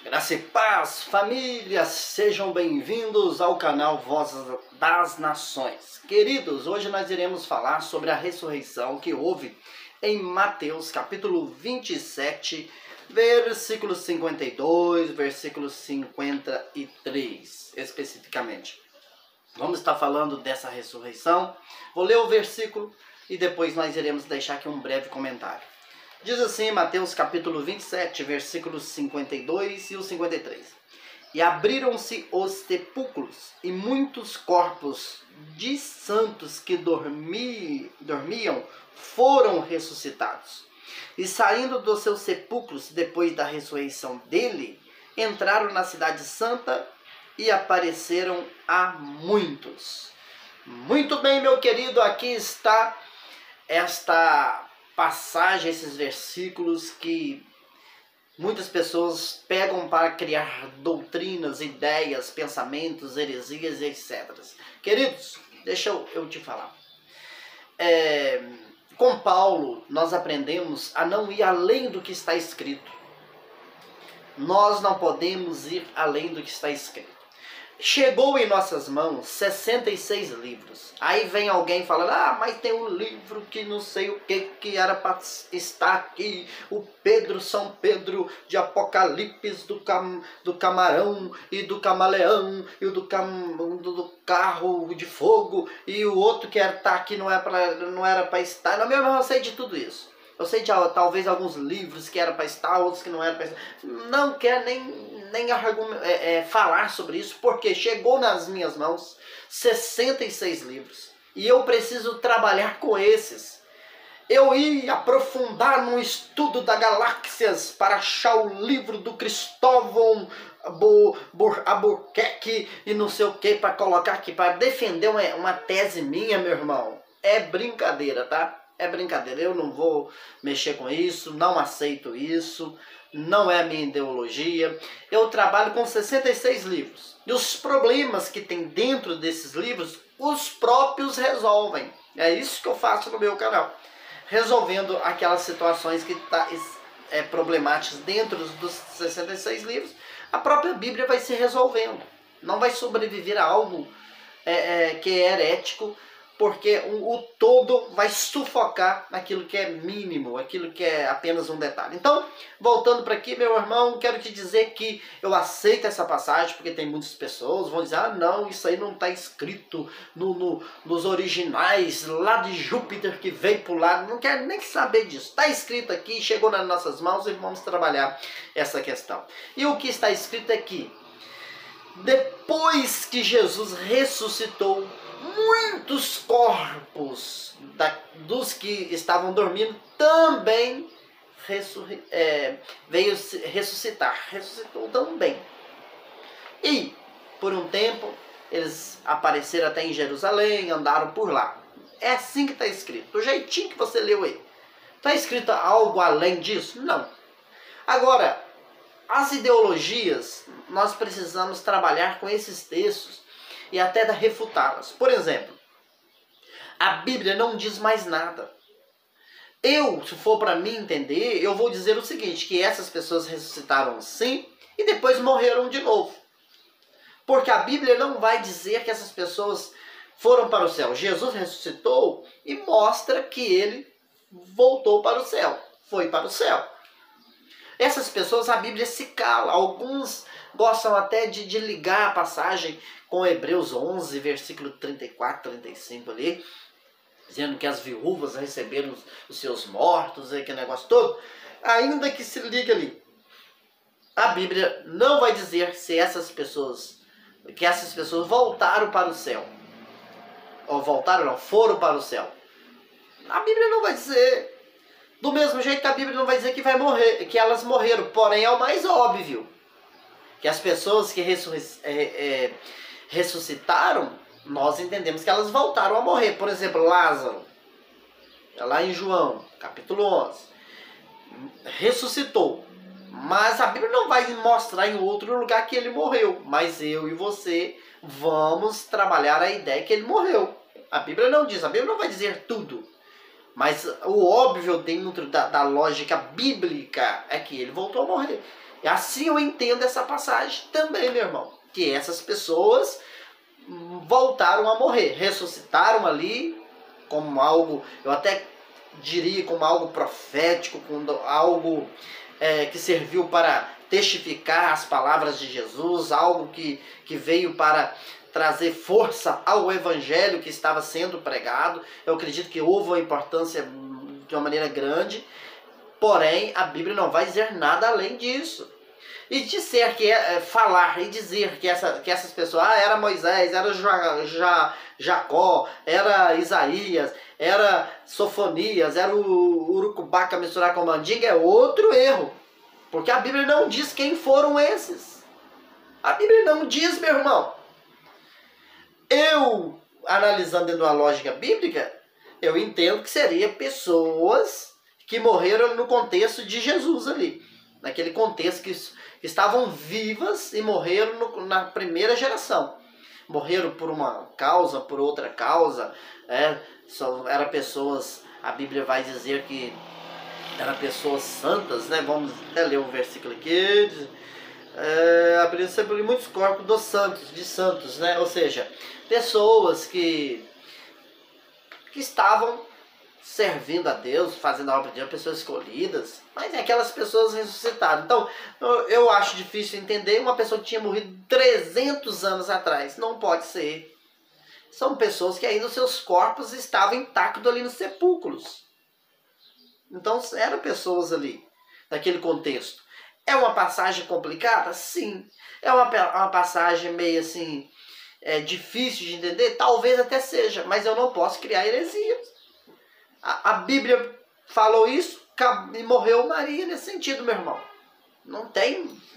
Graça e paz, família, sejam bem-vindos ao canal Voz das Nações. Queridos, hoje nós iremos falar sobre a ressurreição que houve em Mateus capítulo 27, versículo 52, versículo 53, especificamente. Vamos estar falando dessa ressurreição. Vou ler o versículo e depois nós iremos deixar aqui um breve comentário. Diz assim, Mateus capítulo 27, versículos 52 e o 53. E abriram-se os sepulcros, e muitos corpos de santos que dormiam foram ressuscitados. E saindo dos seus sepulcros, depois da ressurreição dele, entraram na cidade santa e apareceram a muitos. Muito bem, meu querido, aqui está esta passagem, esses versículos que muitas pessoas pegam para criar doutrinas, ideias, pensamentos, heresias, etc. Queridos, deixa eu te falar. Com Paulo, nós aprendemos a não ir além do que está escrito. Nós não podemos ir além do que está escrito. Chegou em nossas mãos 66 livros. Aí vem alguém falando, mas tem um livro que não sei o que era para estar aqui. O São Pedro de Apocalipse do camarão e do camaleão e do carro de fogo. E o outro que era estar aqui não era para estar. Não, meu irmão, eu sei de tudo isso. Eu sei de talvez alguns livros que eram para estar, outros que não eram para estar. Não quero nem falar sobre isso, porque chegou nas minhas mãos 66 livros. E eu preciso trabalhar com esses. Eu ia aprofundar no estudo das galáxias para achar o livro do Cristóvão Albuquerque e não sei o que para colocar aqui, para defender uma tese minha, meu irmão. É brincadeira, tá? É brincadeira, eu não vou mexer com isso, não aceito isso, não é a minha ideologia. Eu trabalho com 66 livros. E os problemas que tem dentro desses livros, os próprios resolvem. É isso que eu faço no meu canal. Resolvendo aquelas situações que problemáticas dentro dos 66 livros, a própria Bíblia vai se resolvendo. Não vai sobreviver a algo que é herético, porque o todo vai sufocar aquilo que é mínimo, aquilo que é apenas um detalhe. Então, voltando para aqui, meu irmão, quero te dizer que eu aceito essa passagem, porque tem muitas pessoas que vão dizer, não, isso aí não está escrito nos originais, lá de Júpiter que veio por lá, não quero nem saber disso. Está escrito aqui, chegou nas nossas mãos e vamos trabalhar essa questão. E o que está escrito é que, depois que Jesus ressuscitou, muitos corpos dos que estavam dormindo também veio ressuscitar. Ressuscitou também. E, por um tempo, eles apareceram até em Jerusalém, andaram por lá. É assim que está escrito. Do jeitinho que você leu aí. Está escrito algo além disso? Não. Agora, as ideologias, nós precisamos trabalhar com esses textos e até refutá-las. Por exemplo, a Bíblia não diz mais nada. Se for para mim entender, eu vou dizer o seguinte, que essas pessoas ressuscitaram sim e depois morreram de novo. Porque a Bíblia não vai dizer que essas pessoas foram para o céu. Jesus ressuscitou e mostra que ele voltou para o céu, foi para o céu. Essas pessoas, a Bíblia se cala. Alguns gostam até de ligar a passagem com Hebreus 11, versículo 34, 35 ali, dizendo que as viúvas receberam os seus mortos, aquele negócio todo. Ainda que se ligue ali, a Bíblia não vai dizer se essas pessoas voltaram para o céu. Ou voltaram não, foram para o céu. A Bíblia não vai dizer. Do mesmo jeito que a Bíblia não vai dizer que vai morrer, que elas morreram. Porém, é o mais óbvio. Que as pessoas que ressuscitaram, nós entendemos que elas voltaram a morrer. Por exemplo, Lázaro, lá em João, capítulo 11, ressuscitou. Mas a Bíblia não vai mostrar em outro lugar que ele morreu. Mas eu e você vamos trabalhar a ideia que ele morreu. A Bíblia não diz, a Bíblia não vai dizer tudo. Mas o óbvio dentro da lógica bíblica é que ele voltou a morrer. E assim eu entendo essa passagem também, meu irmão. Que essas pessoas voltaram a morrer, ressuscitaram ali como algo, eu até diria como algo profético, como algo que serviu para testificar as palavras de Jesus, algo que veio para trazer força ao evangelho que estava sendo pregado. Eu acredito que houve uma importância de uma maneira grande, porém a Bíblia não vai dizer nada além disso. E disser que falar e dizer que essas pessoas, era Moisés, era Jacó, era Isaías, era Sofonias, era o Urucubaca misturar com mandinga, é outro erro. Porque a Bíblia não diz quem foram esses. A Bíblia não diz, meu irmão. Eu, analisando dentro da lógica bíblica, eu entendo que seria pessoas que morreram no contexto de Jesus ali. Naquele contexto que estavam vivas e morreram na primeira geração. Morreram por uma causa, por outra causa. Eram pessoas, a Bíblia vai dizer que eram pessoas santas, né? Vamos até ler um versículo aqui. Abriu sempre muitos corpos dos santos, de santos, né? Ou seja, pessoas que estavam servindo a Deus, fazendo a obra de Deus, pessoas escolhidas, mas é aquelas pessoas ressuscitadas. Então, eu acho difícil entender uma pessoa que tinha morrido 300 anos atrás. Não pode ser. São pessoas que ainda os seus corpos estavam intactos ali nos sepulcros. Então, eram pessoas ali, naquele contexto. É uma passagem complicada? Sim. É uma passagem meio assim, difícil de entender? Talvez até seja, mas eu não posso criar heresias. A Bíblia falou isso e morreu Maria nesse sentido, meu irmão. Não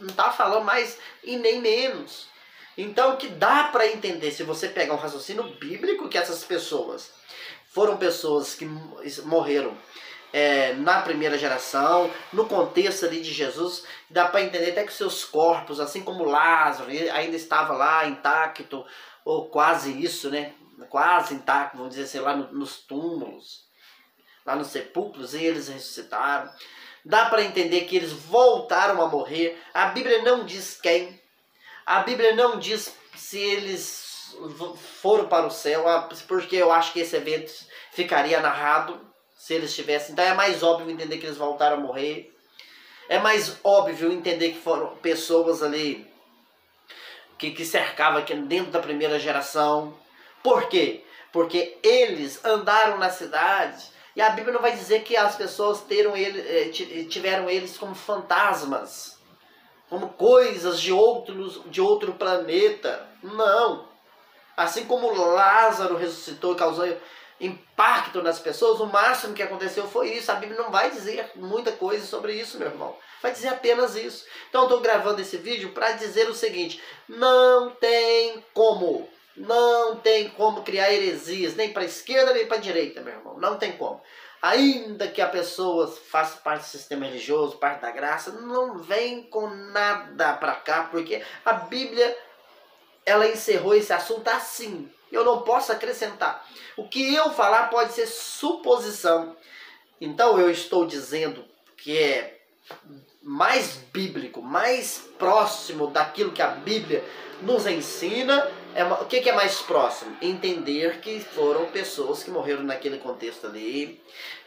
está falando mais e nem menos. Então, o que dá para entender, se você pegar um raciocínio bíblico, que essas pessoas foram pessoas que morreram na primeira geração, no contexto ali de Jesus, dá para entender até que seus corpos, assim como Lázaro, ainda estava lá intacto, ou quase isso, né? Quase intacto, vamos dizer assim, lá nos túmulos, lá nos sepulcros, e eles ressuscitaram. Dá para entender que eles voltaram a morrer. A Bíblia não diz quem. A Bíblia não diz se eles foram para o céu, porque eu acho que esse evento ficaria narrado se eles tivessem. Então é mais óbvio entender que eles voltaram a morrer. É mais óbvio entender que foram pessoas ali que cercavam aqui dentro da primeira geração. Por quê? Porque eles andaram na cidade. E a Bíblia não vai dizer que as pessoas tiveram eles como fantasmas, como coisas de outro planeta. Não. Assim como Lázaro ressuscitou e causou impacto nas pessoas, o máximo que aconteceu foi isso. A Bíblia não vai dizer muita coisa sobre isso, meu irmão. Vai dizer apenas isso. Então eu estou gravando esse vídeo para dizer o seguinte: não tem como. Não tem como criar heresias, nem para a esquerda nem para a direita, meu irmão. Não tem como. Ainda que a pessoa faça parte do sistema religioso, parte da graça, não vem com nada para cá, porque a Bíblia, ela encerrou esse assunto assim. Eu não posso acrescentar. O que eu falar pode ser suposição. Então eu estou dizendo que é mais bíblico, mais próximo daquilo que a Bíblia nos ensina. O que é mais próximo? Entender que foram pessoas que morreram naquele contexto ali,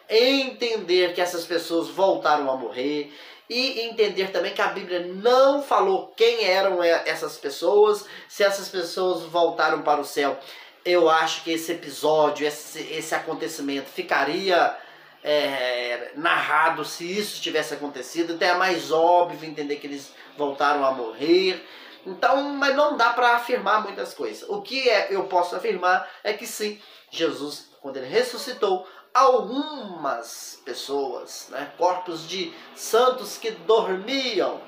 entender que essas pessoas voltaram a morrer, e entender também que a Bíblia não falou quem eram essas pessoas, se essas pessoas voltaram para o céu. Eu acho que esse episódio, esse acontecimento ficaria narrado se isso tivesse acontecido. Então é mais óbvio entender que eles voltaram a morrer. Então, mas não dá para afirmar muitas coisas. O que eu posso afirmar é que sim, Jesus, quando ele ressuscitou, algumas pessoas, né, corpos de santos que dormiam,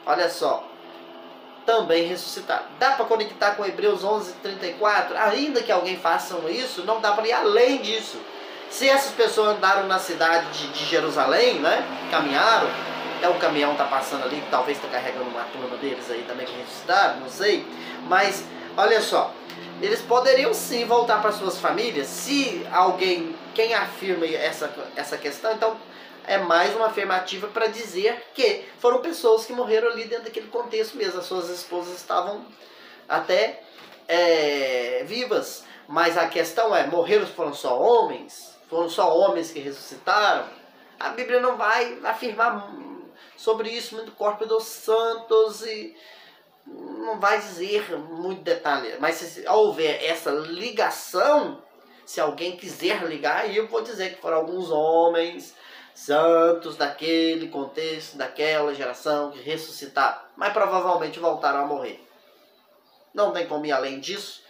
olha só, também ressuscitaram. Dá para conectar com Hebreus 11:34? Ainda que alguém faça isso, não dá para ir além disso. Se essas pessoas andaram na cidade de Jerusalém, né, caminharam, até o caminhão está passando ali, que talvez está carregando uma turma deles aí também que ressuscitaram, não sei. Mas, olha só, eles poderiam sim voltar para suas famílias, se alguém, quem afirma essa questão, então é mais uma afirmativa para dizer que foram pessoas que morreram ali dentro daquele contexto mesmo. As suas esposas estavam até vivas, mas a questão é, morreram foram só homens? Foram só homens que ressuscitaram? A Bíblia não vai afirmar sobre isso muito corpo dos santos e não vai dizer muito detalhe, mas se houver essa ligação, se alguém quiser ligar, aí eu vou dizer que foram alguns homens santos daquele contexto, daquela geração que ressuscitaram, mas provavelmente voltaram a morrer. Não tem como ir além disso.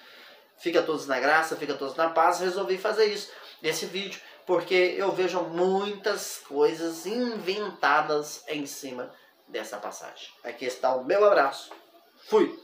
Fica todos na graça, fica todos na paz. Resolvi fazer isso nesse vídeo, porque eu vejo muitas coisas inventadas em cima dessa passagem. Aqui está o meu abraço. Fui!